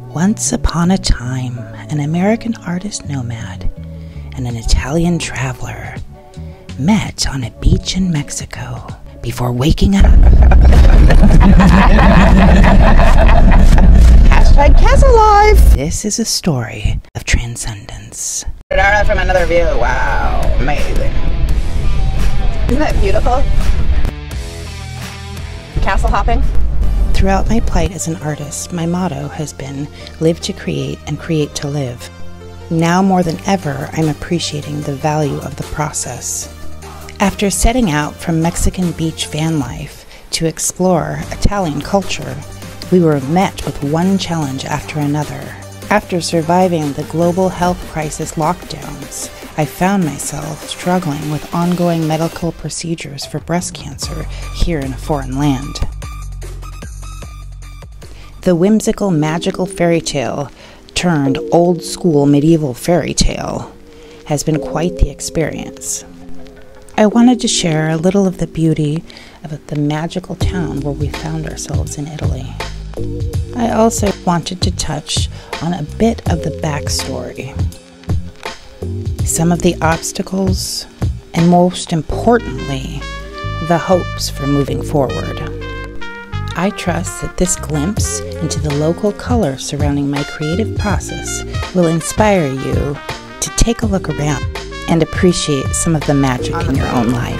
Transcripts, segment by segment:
Once upon a time, an American artist nomad and an Italian traveler met on a beach in Mexico before waking up. Hashtag Castle Life. This is a story of transcendence. Gradara from another view. Wow, amazing. Isn't that beautiful? Castle hopping. Throughout my plight as an artist, my motto has been live to create and create to live. Now more than ever, I'm appreciating the value of the process. After setting out from Mexican beach van life to explore Italian culture, we were met with one challenge after another. After surviving the global health crisis lockdowns, I found myself struggling with ongoing medical procedures for breast cancer here in a foreign land. The whimsical, magical fairy tale turned old-school medieval fairy tale has been quite the experience. I wanted to share a little of the beauty of the magical town where we found ourselves in Italy. I also wanted to touch on a bit of the backstory, some of the obstacles, and most importantly, the hopes for moving forward. I trust that this glimpse into the local color surrounding my creative process will inspire you to take a look around and appreciate some of the magic in your own life.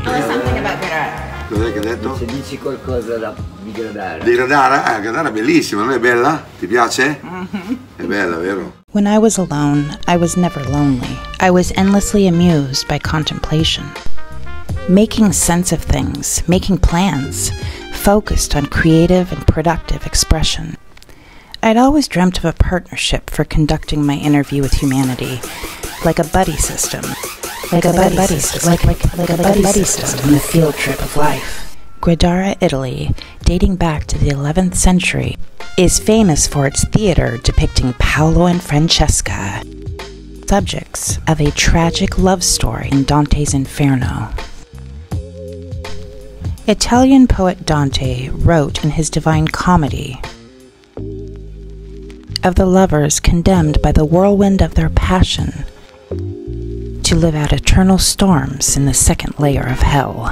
Tell us something about Gradara. Cos'è che hai detto? Se dici qualcosa di Gradara. Di Gradara? Gradara è bellissima, non è bella? Ti piace? È bella, vero? When I was alone, I was never lonely. I was endlessly amused by contemplation. Making sense of things, making plans, focused on creative and productive expression. I'd always dreamt of a partnership for conducting my interview with humanity, like a buddy system, like a buddy system in the field trip of life. Gradara, Italy, dating back to the 11th century, is famous for its theater depicting Paolo and Francesca, subjects of a tragic love story in Dante's Inferno. Italian poet Dante wrote in his Divine Comedy of the lovers condemned by the whirlwind of their passion to live out eternal storms in the second layer of hell.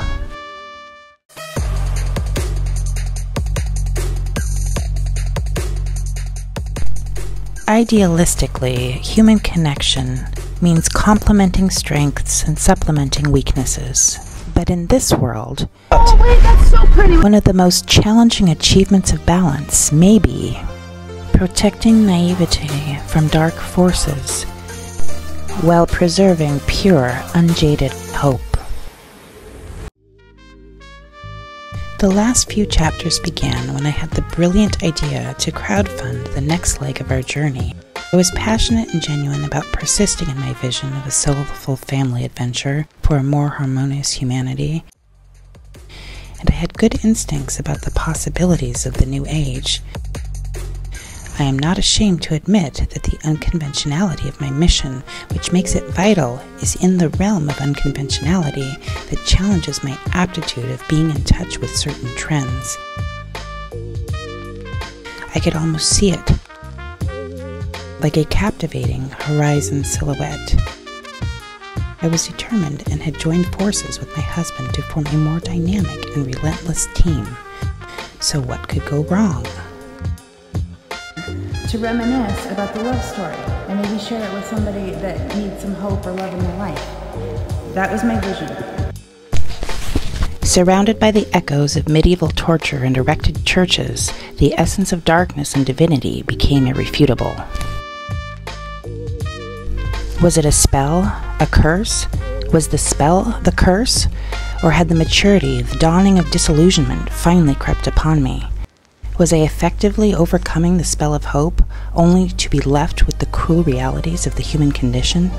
Idealistically, human connection means complementing strengths and supplementing weaknesses. But in this world, Oh wait, that's so pretty. one of the most challenging achievements of balance may be protecting naivety from dark forces while preserving pure, unjaded hope. The last few chapters began when I had the brilliant idea to crowdfund the next leg of our journey. I was passionate and genuine about persisting in my vision of a soulful family adventure for a more harmonious humanity, and I had good instincts about the possibilities of the new age. I am not ashamed to admit that the unconventionality of my mission, which makes it vital, is in the realm of unconventionality that challenges my aptitude of being in touch with certain trends. I could almost see it, like a captivating horizon silhouette. I was determined and had joined forces with my husband to form a more dynamic and relentless team. So what could go wrong? To reminisce about the love story and maybe share it with somebody that needs some hope or love in their life. That was my vision. Surrounded by the echoes of medieval torture and erected churches, the essence of darkness and divinity became irrefutable. Was it a spell? A curse? Was the spell the curse? Or had the maturity, the dawning of disillusionment finally crept upon me? Was I effectively overcoming the spell of hope, only to be left with the cruel realities of the human condition?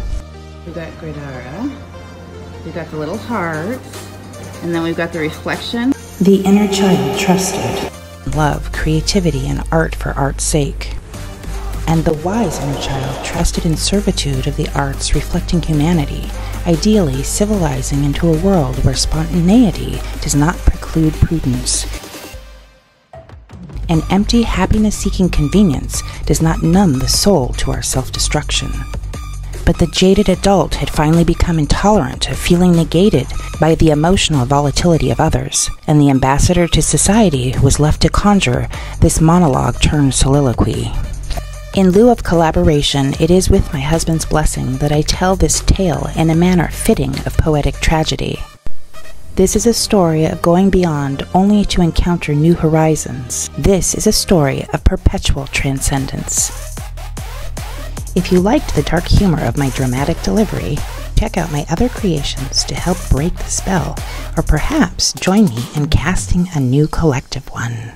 We've got Gradara, we've got the little hearts, and then we've got the reflection. The inner child trusted love, creativity, and art for art's sake. And the wise inner child trusted in servitude of the arts reflecting humanity, ideally civilizing into a world where spontaneity does not preclude prudence. An empty, happiness-seeking convenience does not numb the soul to our self-destruction. But the jaded adult had finally become intolerant of feeling negated by the emotional volatility of others, and the ambassador to society was left to conjure this monologue turned soliloquy. In lieu of collaboration, it is with my husband's blessing that I tell this tale in a manner fitting of poetic tragedy. This is a story of going beyond only to encounter new horizons. This is a story of perpetual transcendence. If you liked the dark humor of my dramatic delivery, check out my other creations to help break the spell, or perhaps join me in casting a new collective one.